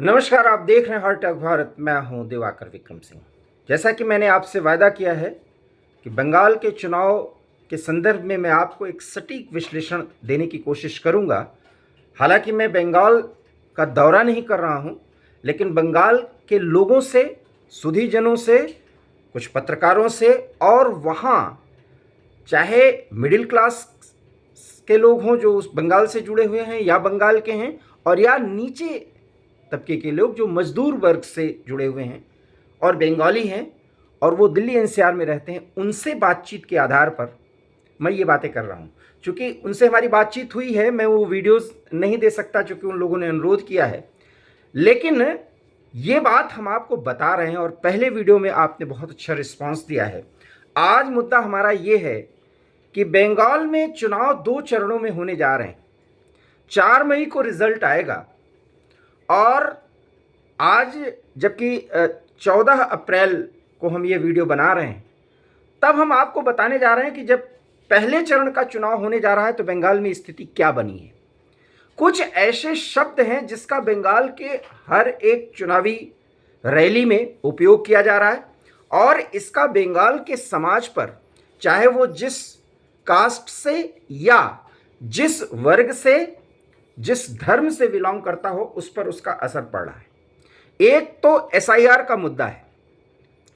नमस्कार, आप देख रहे हैं हार्ट ऑफ भारत। मैं हूं दिवाकर विक्रम सिंह। जैसा कि मैंने आपसे वादा किया है कि बंगाल के चुनाव के संदर्भ में मैं आपको एक सटीक विश्लेषण देने की कोशिश करूंगा। हालांकि मैं बंगाल का दौरा नहीं कर रहा हूं, लेकिन बंगाल के लोगों से, सुधीजनों से, कुछ पत्रकारों से और वहां चाहे मिडिल क्लास के लोग हों जो उस बंगाल से जुड़े हुए हैं या बंगाल के हैं, और या नीचे तबके के लोग जो मजदूर वर्ग से जुड़े हुए हैं और बंगाली हैं और वो दिल्ली एनसीआर में रहते हैं, उनसे बातचीत के आधार पर मैं ये बातें कर रहा हूँ। चूँकि उनसे हमारी बातचीत हुई है, मैं वो वीडियोस नहीं दे सकता चूँकि उन लोगों ने अनुरोध किया है, लेकिन ये बात हम आपको बता रहे हैं और पहले वीडियो में आपने बहुत अच्छा रिस्पांस दिया है। आज मुद्दा हमारा ये है कि बंगाल में चुनाव 2 चरणों में होने जा रहे हैं। 4 मई को रिजल्ट आएगा और आज जबकि 14 अप्रैल को हम ये वीडियो बना रहे हैं, तब हम आपको बताने जा रहे हैं कि जब पहले चरण का चुनाव होने जा रहा है तो बंगाल में स्थिति क्या बनी है। कुछ ऐसे शब्द हैं जिसका बंगाल के हर एक चुनावी रैली में उपयोग किया जा रहा है और इसका बंगाल के समाज पर, चाहे वो जिस कास्ट से या जिस वर्ग से, जिस धर्म से बिलोंग करता हो, उस पर उसका असर पड़ रहा है। एक तो एसआईआर का मुद्दा है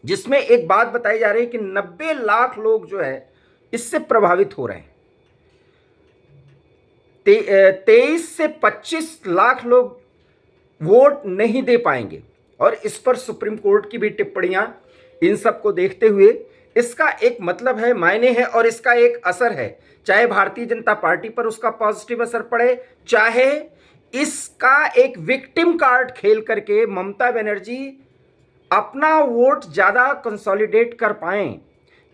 जिसमें एक बात बताई जा रही है कि 90 लाख लोग जो है इससे प्रभावित हो रहे हैं। 23 से 25 लाख लोग वोट नहीं दे पाएंगे और इस पर सुप्रीम कोर्ट की भी टिप्पणियां, इन सब को देखते हुए इसका एक मतलब है, मायने है और इसका एक असर है। चाहे भारतीय जनता पार्टी पर उसका पॉजिटिव असर पड़े, चाहे इसका एक विक्टिम कार्ड खेल करके ममता बनर्जी अपना वोट ज्यादा कंसोलिडेट कर पाए।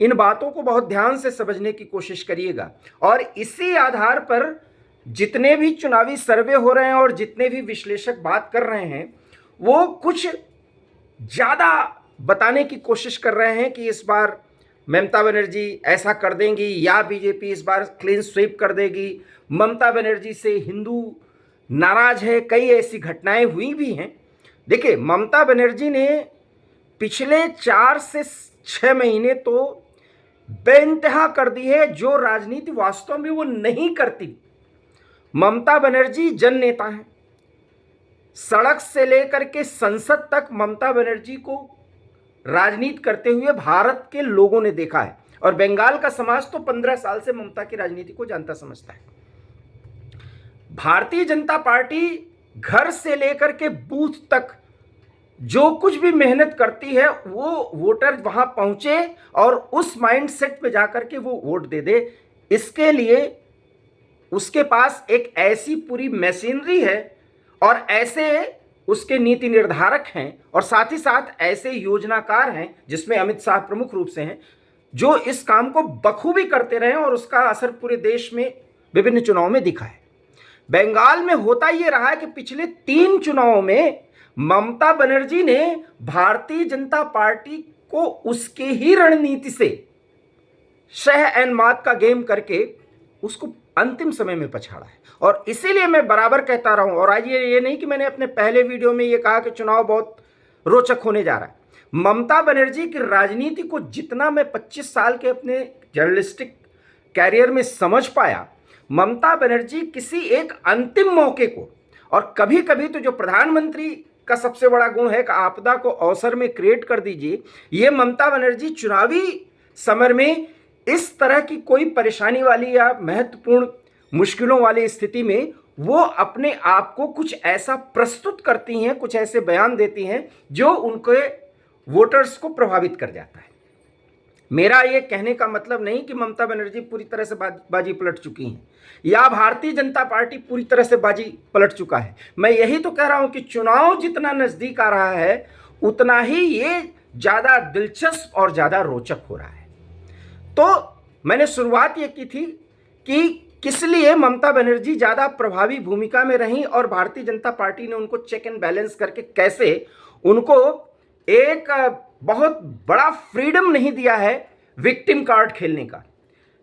इन बातों को बहुत ध्यान से समझने की कोशिश करिएगा और इसी आधार पर जितने भी चुनावी सर्वे हो रहे हैं और जितने भी विश्लेषक बात कर रहे हैं, वो कुछ ज्यादा बताने की कोशिश कर रहे हैं कि इस बार ममता बनर्जी ऐसा कर देंगी या बीजेपी इस बार क्लीन स्वीप कर देगी, ममता बनर्जी से हिंदू नाराज है। कई ऐसी घटनाएं हुई भी हैं। देखिए, ममता बनर्जी ने पिछले 4 से 6 महीने तो बेइंतहा कर दी है जो राजनीति वास्तव में वो नहीं करती। ममता बनर्जी जन नेता है। सड़क से लेकर के संसद तक ममता बनर्जी को राजनीति करते हुए भारत के लोगों ने देखा है और बंगाल का समाज तो 15 साल से ममता की राजनीति को जानता समझता है। भारतीय जनता पार्टी घर से लेकर के बूथ तक जो कुछ भी मेहनत करती है वो वोटर वहां पहुंचे और उस माइंडसेट पे जाकर के वो वोट दे दे, इसके लिए उसके पास एक ऐसी पूरी मशीनरी है और ऐसे उसके नीति निर्धारक हैं और साथ ही साथ ऐसे योजनाकार हैं जिसमें अमित शाह प्रमुख रूप से हैं, जो इस काम को बखूबी करते रहे और उसका असर पूरे देश में विभिन्न चुनावों में दिखा है। बंगाल में होता यह रहा है कि पिछले 3 चुनावों में ममता बनर्जी ने भारतीय जनता पार्टी को उसके ही रणनीति से शह एन मात का गेम करके उसको अंतिम समय में पछाड़ा है। और इसीलिए मैं बराबर कहता रहा हूं, और आज ये नहीं कि मैंने अपने पहले वीडियो में ये कहा कि चुनाव बहुत रोचक होने जा रहा है। ममता बनर्जी की राजनीति को जितना मैं 25 साल के अपने जर्नलिस्टिक कैरियर में समझ पाया, ममता बनर्जी किसी एक अंतिम मौके को, और कभी कभी तो जो प्रधानमंत्री का सबसे बड़ा गुण है कि आपदा को अवसर में क्रिएट कर दीजिए, ये ममता बनर्जी चुनावी समर में इस तरह की कोई परेशानी वाली या महत्वपूर्ण मुश्किलों वाली स्थिति में वो अपने आप को कुछ ऐसा प्रस्तुत करती हैं, कुछ ऐसे बयान देती हैं जो उनके वोटर्स को प्रभावित कर जाता है। मेरा ये कहने का मतलब नहीं कि ममता बनर्जी पूरी तरह से बाजी पलट चुकी हैं या भारतीय जनता पार्टी पूरी तरह से बाजी पलट चुका है। मैं यही तो कह रहा हूं कि चुनाव जितना नजदीक आ रहा है उतना ही ये ज्यादा दिलचस्प और ज्यादा रोचक हो रहा है। तो मैंने शुरुआत ये की थी कि किस लिए ममता बनर्जी ज्यादा प्रभावी भूमिका में रहीं और भारतीय जनता पार्टी ने उनको चेक एंड बैलेंस करके कैसे उनको एक बहुत बड़ा फ्रीडम नहीं दिया है विक्टिम कार्ड खेलने का।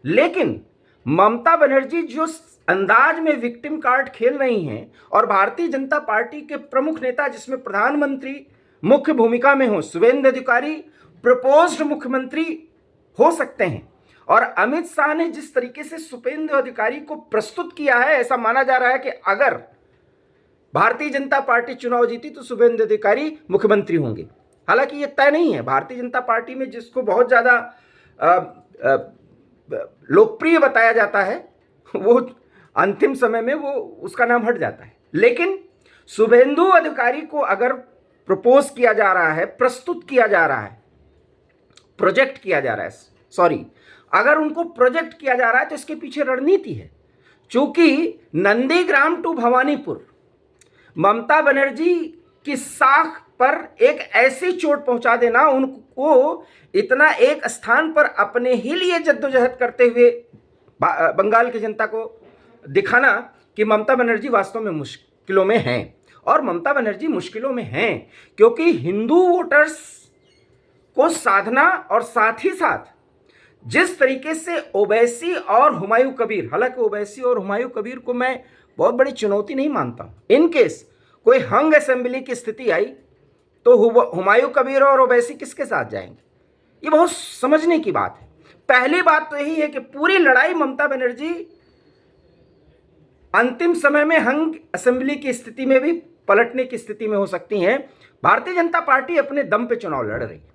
लेकिन ममता बनर्जी जो अंदाज में विक्टिम कार्ड खेल रही हैं और भारतीय जनता पार्टी के प्रमुख नेता जिसमें प्रधानमंत्री मुख्य भूमिका में हो, शुभेंदु अधिकारी प्रपोज्ड मुख्यमंत्री हो सकते हैं, और अमित शाह ने जिस तरीके से शुभेंदु अधिकारी को प्रस्तुत किया है, ऐसा माना जा रहा है कि अगर भारतीय जनता पार्टी चुनाव जीती तो शुभेंदु अधिकारी मुख्यमंत्री होंगे। हालांकि ये तय नहीं है। भारतीय जनता पार्टी में जिसको बहुत ज़्यादा लोकप्रिय बताया जाता है वो अंतिम समय में वो उसका नाम हट जाता है। लेकिन शुभेंदु अधिकारी को अगर प्रपोज किया जा रहा है, प्रस्तुत किया जा रहा है, प्रोजेक्ट किया जा रहा है, सॉरी, अगर उनको प्रोजेक्ट किया जा रहा है तो इसके पीछे रणनीति है। चूंकि नंदीग्राम टू भवानीपुर ममता बनर्जी की साख पर एक ऐसी चोट पहुंचा देना, उनको इतना एक स्थान पर अपने ही लिए जद्दोजहद करते हुए बंगाल की जनता को दिखाना कि ममता बनर्जी वास्तव में मुश्किलों में हैं। और ममता बनर्जी मुश्किलों में हैं क्योंकि हिंदू वोटर्स को साधना, और साथ ही साथ जिस तरीके से ओवैसी और हुमायूं कबीर, हालांकि ओवैसी और हुमायूं कबीर को मैं बहुत बड़ी चुनौती नहीं मानता हूं, इन केस कोई हंग असेंबली की स्थिति आई तो हुमायूं कबीर और ओवैसी किसके साथ जाएंगे, ये बहुत समझने की बात है। पहली बात तो यही है कि पूरी लड़ाई ममता बनर्जी अंतिम समय में हंग असेंबली की स्थिति में भी पलटने की स्थिति में हो सकती हैं। भारतीय जनता पार्टी अपने दम पे चुनाव लड़ रही है,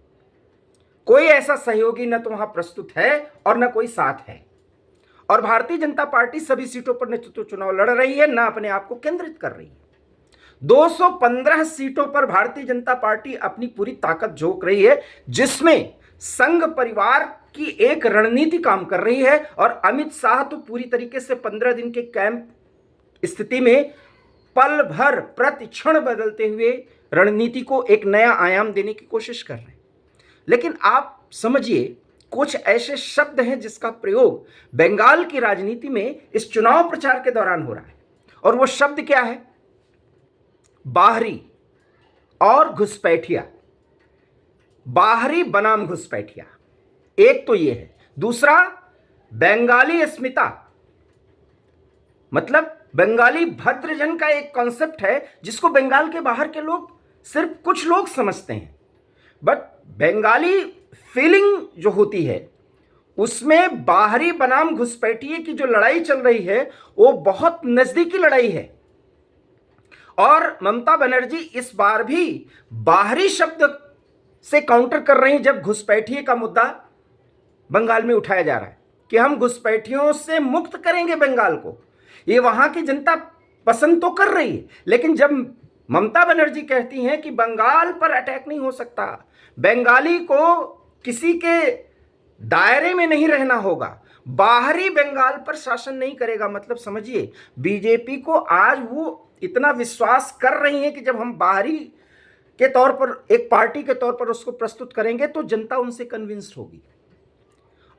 कोई ऐसा सहयोगी न तो वहां प्रस्तुत है और न कोई साथ है, और भारतीय जनता पार्टी सभी सीटों पर नेतृत्व चुनाव लड़ रही है, न अपने आप को केंद्रित कर रही है। 215 सीटों पर भारतीय जनता पार्टी अपनी पूरी ताकत झोंक रही है, जिसमें संघ परिवार की एक रणनीति काम कर रही है। और अमित शाह तो पूरी तरीके से 15 दिन के कैंप स्थिति में पल भर प्रति क्षण बदलते हुए रणनीति को एक नया आयाम देने की कोशिश कर रहे हैं। लेकिन आप समझिए, कुछ ऐसे शब्द हैं जिसका प्रयोग बंगाल की राजनीति में इस चुनाव प्रचार के दौरान हो रहा है, और वो शब्द क्या है? बाहरी और घुसपैठिया, बाहरी बनाम घुसपैठिया, एक तो ये है। दूसरा, बंगाली अस्मिता, मतलब बंगाली भद्रजन का एक कॉन्सेप्ट है जिसको बंगाल के बाहर के लोग, सिर्फ कुछ लोग समझते हैं, बट बंगाली फीलिंग जो होती है उसमें बाहरी बनाम घुसपैठिए की जो लड़ाई चल रही है वो बहुत नजदीकी लड़ाई है। और ममता बनर्जी इस बार भी बाहरी शब्द से काउंटर कर रही हैं जब घुसपैठिए का मुद्दा बंगाल में उठाया जा रहा है कि हम घुसपैठियों से मुक्त करेंगे बंगाल को। ये वहां की जनता पसंद तो कर रही है, लेकिन जब ममता बनर्जी कहती हैं कि बंगाल पर अटैक नहीं हो सकता, बंगाली को किसी के दायरे में नहीं रहना होगा, बाहरी बंगाल पर शासन नहीं करेगा, मतलब समझिए बीजेपी को आज वो इतना विश्वास कर रही है कि जब हम बाहरी के तौर पर, एक पार्टी के तौर पर उसको प्रस्तुत करेंगे तो जनता उनसे कन्विंस्ड होगी।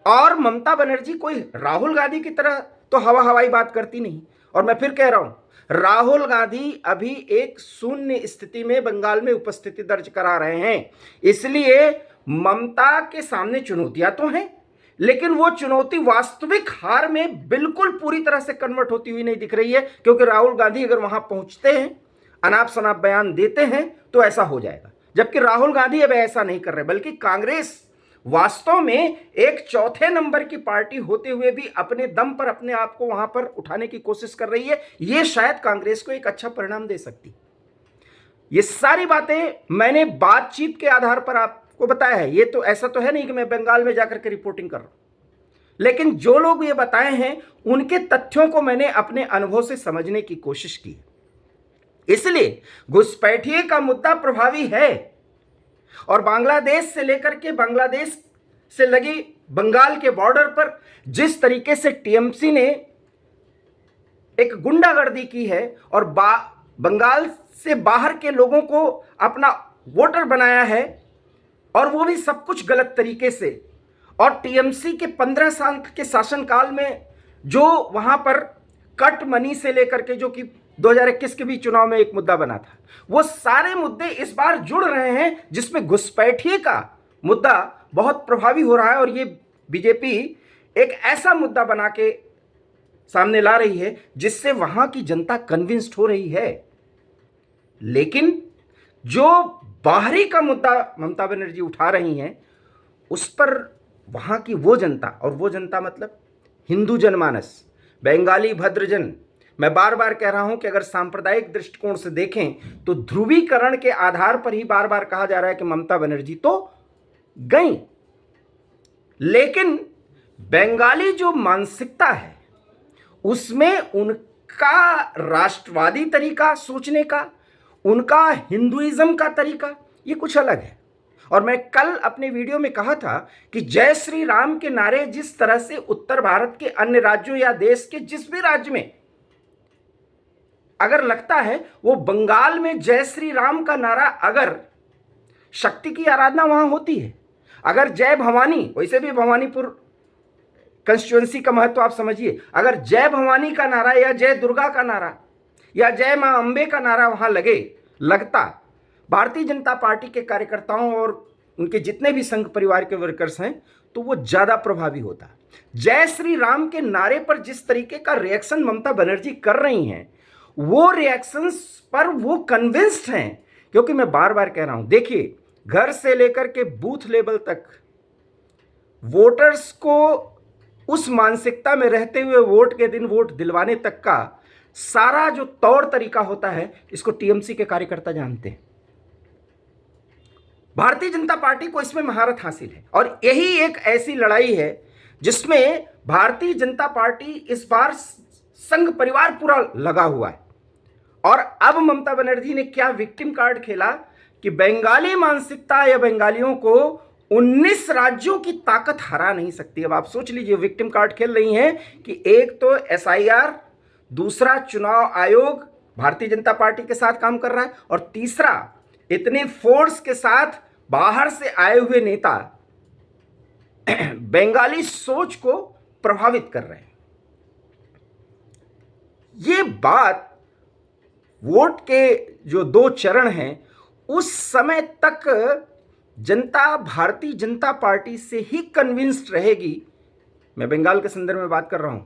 और ममता बनर्जी कोई राहुल गांधी की तरह तो हवा हवाई बात करती नहीं। और मैं फिर कह रहा हूं, राहुल गांधी अभी एक शून्य स्थिति में बंगाल में उपस्थिति दर्ज करा रहे हैं, इसलिए ममता के सामने चुनौतियां तो हैं, लेकिन वो चुनौती वास्तविक हार में बिल्कुल पूरी तरह से कन्वर्ट होती हुई नहीं दिख रही है, क्योंकि राहुल गांधी अगर वहां पहुंचते हैं, अनाप शनाप बयान देते हैं तो ऐसा हो जाएगा, जबकि राहुल गांधी अब ऐसा नहीं कर रहे, बल्कि कांग्रेस वास्तव में एक चौथे नंबर की पार्टी होते हुए भी अपने दम पर अपने आप को वहां पर उठाने की कोशिश कर रही है। यह शायद कांग्रेस को एक अच्छा परिणाम दे सकती। ये सारी बातें मैंने बातचीत के आधार पर आपको बताया है, ये तो ऐसा तो है नहीं कि मैं बंगाल में जाकर के रिपोर्टिंग कर रहा हूं, लेकिन जो लोग ये बताए हैं उनके तथ्यों को मैंने अपने अनुभव से समझने की कोशिश की। इसलिए घुसपैठिए का मुद्दा प्रभावी है, और बांग्लादेश से लेकर के बांग्लादेश से लगी बंगाल के बॉर्डर पर जिस तरीके से टीएमसी ने एक गुंडागर्दी की है और बंगाल से बाहर के लोगों को अपना वोटर बनाया है, और वो भी सब कुछ गलत तरीके से, और टीएमसी के 15 साल के शासनकाल में जो वहां पर कट मनी से लेकर के, जो कि 2021 के भी चुनाव में एक मुद्दा बना था, वो सारे मुद्दे इस बार जुड़ रहे हैं, जिसमें घुसपैठिए का मुद्दा बहुत प्रभावी हो रहा है। और ये बीजेपी एक ऐसा मुद्दा बना के सामने ला रही है जिससे वहां की जनता कन्विंस्ड हो रही है। लेकिन जो बाहरी का मुद्दा ममता बनर्जी उठा रही हैं उस पर वहां की वो जनता, और वो जनता मतलब हिंदू जनमानस, बंगाली भद्रजन, मैं बार बार कह रहा हूं कि अगर सांप्रदायिक दृष्टिकोण से देखें तो ध्रुवीकरण के आधार पर ही बार बार कहा जा रहा है कि ममता बनर्जी तो गई, लेकिन बंगाली जो मानसिकता है उसमें उनका राष्ट्रवादी तरीका सोचने का, उनका हिंदुइज्म का तरीका ये कुछ अलग है। और मैं कल अपने वीडियो में कहा था कि जय श्री राम के नारे जिस तरह से उत्तर भारत के अन्य राज्यों या देश के जिस भी राज्य में अगर लगता है, वो बंगाल में जय श्री राम का नारा, अगर शक्ति की आराधना वहां होती है, अगर जय भवानी, वैसे भी भवानीपुर कंस्टिट्यूएंसी का महत्व आप समझिए, अगर जय भवानी का नारा या जय दुर्गा का नारा या जय मां अंबे का नारा वहां लगता, भारतीय जनता पार्टी के कार्यकर्ताओं और उनके जितने भी संघ परिवार के वर्कर्स हैं, तो वो ज्यादा प्रभावी होता। जय श्री राम के नारे पर जिस तरीके का रिएक्शन ममता बनर्जी कर रही हैं, वो रिएक्शंस पर वो कन्विंस्ड हैं। क्योंकि मैं बार बार कह रहा हूं, देखिए, घर से लेकर के बूथ लेवल तक वोटर्स को उस मानसिकता में रहते हुए वोट के दिन वोट दिलवाने तक का सारा जो तौर तरीका होता है, इसको टीएमसी के कार्यकर्ता जानते हैं। भारतीय जनता पार्टी को इसमें महारत हासिल है और यही एक ऐसी लड़ाई है जिसमें भारतीय जनता पार्टी इस बार संघ परिवार पूरा लगा हुआ है। और अब ममता बनर्जी ने क्या विक्टिम कार्ड खेला कि बंगाली मानसिकता या बंगालियों को 19 राज्यों की ताकत हरा नहीं सकती। अब आप सोच लीजिए, विक्टिम कार्ड खेल रही हैं कि एक तो एसआईआर, दूसरा चुनाव आयोग भारतीय जनता पार्टी के साथ काम कर रहा है, और तीसरा इतनी फोर्स के साथ बाहर से आए हुए नेता बंगाली सोच को प्रभावित कर रहे हैं। ये बात वोट के जो 2 चरण हैं उस समय तक जनता भारतीय जनता पार्टी से ही कन्विंस्ड रहेगी। मैं बंगाल के संदर्भ में बात कर रहा हूं,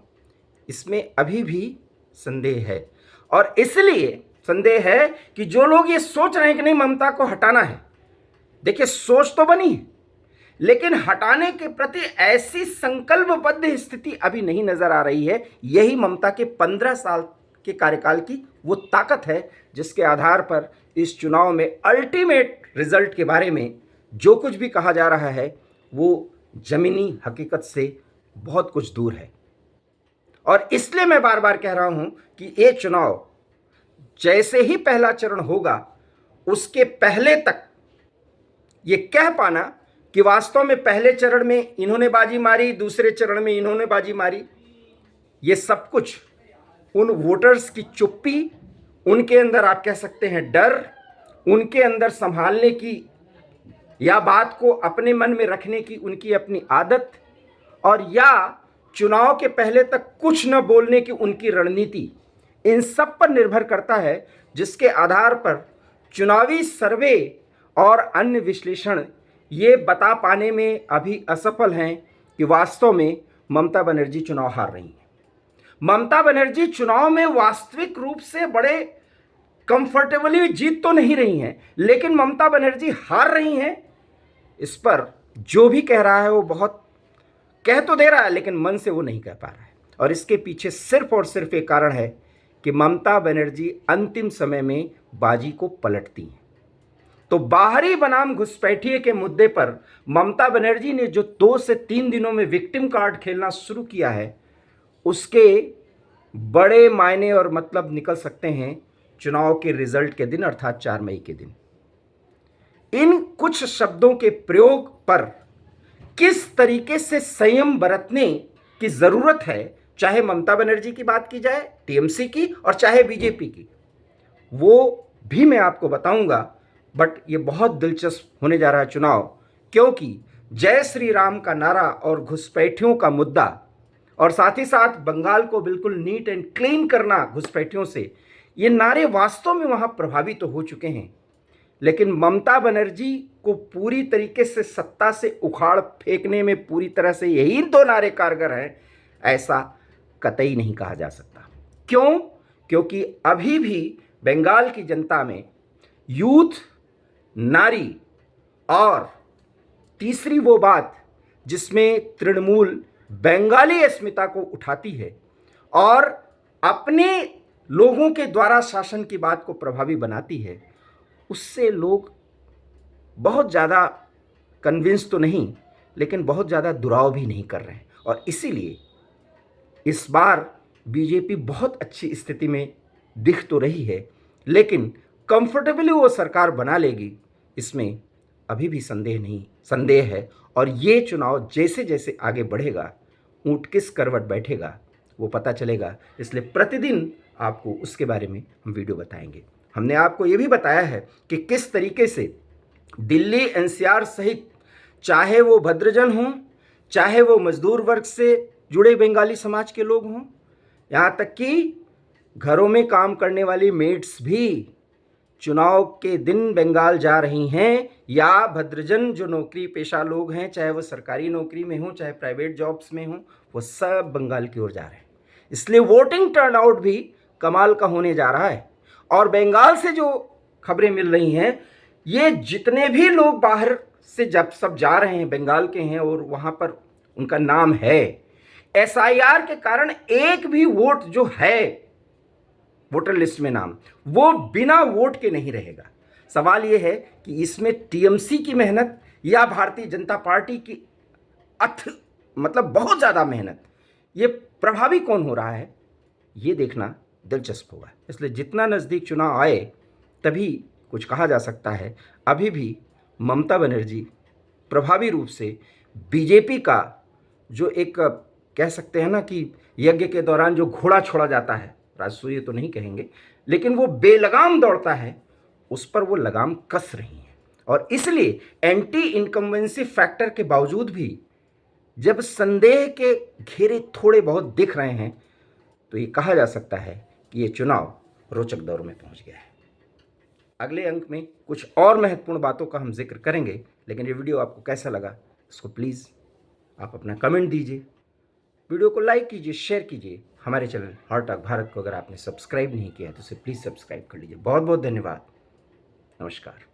इसमें अभी भी संदेह है। और इसलिए संदेह है कि जो लोग ये सोच रहे हैं कि नहीं ममता को हटाना है, देखिए सोच तो बनी है, लेकिन हटाने के प्रति ऐसी संकल्पबद्ध स्थिति अभी नहीं नजर आ रही है। यही ममता के 15 साल के कार्यकाल की वो ताकत है जिसके आधार पर इस चुनाव में अल्टीमेट रिजल्ट के बारे में जो कुछ भी कहा जा रहा है वो जमीनी हकीकत से बहुत कुछ दूर है। और इसलिए मैं बार बार कह रहा हूं कि ये चुनाव जैसे ही पहला चरण होगा उसके पहले तक ये कह पाना कि वास्तव में पहले चरण में इन्होंने बाजी मारी, दूसरे चरण में इन्होंने बाजी मारी, ये सब कुछ उन वोटर्स की चुप्पी, उनके अंदर आप कह सकते हैं डर, उनके अंदर संभालने की या बात को अपने मन में रखने की उनकी अपनी आदत, और या चुनाव के पहले तक कुछ न बोलने की उनकी रणनीति, इन सब पर निर्भर करता है, जिसके आधार पर चुनावी सर्वे और अन्य विश्लेषण ये बता पाने में अभी असफल हैं कि वास्तव में ममता बनर्जी चुनाव हार रही हैं। ममता बनर्जी चुनाव में वास्तविक रूप से बड़े कंफर्टेबली जीत तो नहीं रही हैं, लेकिन ममता बनर्जी हार रही हैं, इस पर जो भी कह रहा है वो बहुत कह तो दे रहा है लेकिन मन से वो नहीं कह पा रहा है। और इसके पीछे सिर्फ और सिर्फ एक कारण है कि ममता बनर्जी अंतिम समय में बाजी को पलटती हैं। तो बाहरी बनाम घुसपैठिए के मुद्दे पर ममता बनर्जी ने जो 2 से 3 दिनों में विक्टिम कार्ड खेलना शुरू किया है, उसके बड़े मायने और मतलब निकल सकते हैं चुनाव के रिजल्ट के दिन, अर्थात 4 मई के दिन। इन कुछ शब्दों के प्रयोग पर किस तरीके से संयम बरतने की जरूरत है, चाहे ममता बनर्जी की बात की जाए, टीएमसी की, और चाहे बीजेपी की, वो भी मैं आपको बताऊंगा। बट ये बहुत दिलचस्प होने जा रहा है चुनाव, क्योंकि जय श्री राम का नारा और घुसपैठियों का मुद्दा, और साथ ही साथ बंगाल को बिल्कुल नीट एंड क्लीन करना घुसपैठियों से, ये नारे वास्तव में वहां प्रभावित तो हो चुके हैं। लेकिन ममता बनर्जी को पूरी तरीके से सत्ता से उखाड़ फेंकने में पूरी तरह से यही 2 नारे कारगर हैं, ऐसा कतई नहीं कहा जा सकता। क्यों? क्योंकि अभी भी बंगाल की जनता में यूथ, नारी और तीसरी वो बात जिसमें तृणमूल बंगाली अस्मिता को उठाती है और अपने लोगों के द्वारा शासन की बात को प्रभावी बनाती है, उससे लोग बहुत ज़्यादा कन्विंस तो नहीं, लेकिन बहुत ज़्यादा दुराव भी नहीं कर रहे हैं। और इसीलिए इस बार बीजेपी बहुत अच्छी स्थिति में दिख तो रही है, लेकिन कंफर्टेबली वो सरकार बना लेगी, इसमें अभी भी संदेह है। और ये चुनाव जैसे जैसे आगे बढ़ेगा, ऊंट किस करवट बैठेगा वो पता चलेगा। इसलिए प्रतिदिन आपको उसके बारे में हम वीडियो बताएंगे। हमने आपको ये भी बताया है कि किस तरीके से दिल्ली एनसीआर सहित, चाहे वो भद्रजन हों, चाहे वो मजदूर वर्ग से जुड़े बंगाली समाज के लोग हों, यहाँ तक कि घरों में काम करने वाली मेड्स भी चुनाव के दिन बंगाल जा रही हैं, या भद्रजन जो नौकरी पेशा लोग हैं, चाहे वो सरकारी नौकरी में हों चाहे प्राइवेट जॉब्स में हों, वो सब बंगाल की ओर जा रहे हैं। इसलिए वोटिंग टर्नआउट भी कमाल का होने जा रहा है। और बंगाल से जो खबरें मिल रही हैं, ये जितने भी लोग बाहर से जब सब जा रहे हैं बंगाल के हैं और वहाँ पर उनका नाम है, एसआईआर के कारण एक भी वोट जो है वोटर लिस्ट में नाम, वो बिना वोट के नहीं रहेगा। सवाल ये है कि इसमें टीएमसी की मेहनत या भारतीय जनता पार्टी की मतलब बहुत ज़्यादा मेहनत, ये प्रभावी कौन हो रहा है, ये देखना दिलचस्प होगा। इसलिए जितना नज़दीक चुनाव आए तभी कुछ कहा जा सकता है। अभी भी ममता बनर्जी प्रभावी रूप से बीजेपी का जो एक कह सकते हैं ना कि यज्ञ के दौरान जो घोड़ा छोड़ा जाता है, राजसूय तो नहीं कहेंगे, लेकिन वो बेलगाम दौड़ता है, उस पर वो लगाम कस रही है। और इसलिए एंटी इनकम्बेंसी फैक्टर के बावजूद भी जब संदेह के घेरे थोड़े बहुत दिख रहे हैं, तो ये कहा जा सकता है कि ये चुनाव रोचक दौर में पहुंच गया है। अगले अंक में कुछ और महत्वपूर्ण बातों का हम जिक्र करेंगे, लेकिन ये वीडियो आपको कैसा लगा इसको प्लीज़ आप अपना कमेंट दीजिए, वीडियो को लाइक कीजिए, शेयर कीजिए। हमारे चैनल हॉट टॉक भारत को अगर आपने सब्सक्राइब नहीं किया है तो उसे प्लीज़ सब्सक्राइब कर लीजिए। बहुत बहुत धन्यवाद। नमस्कार।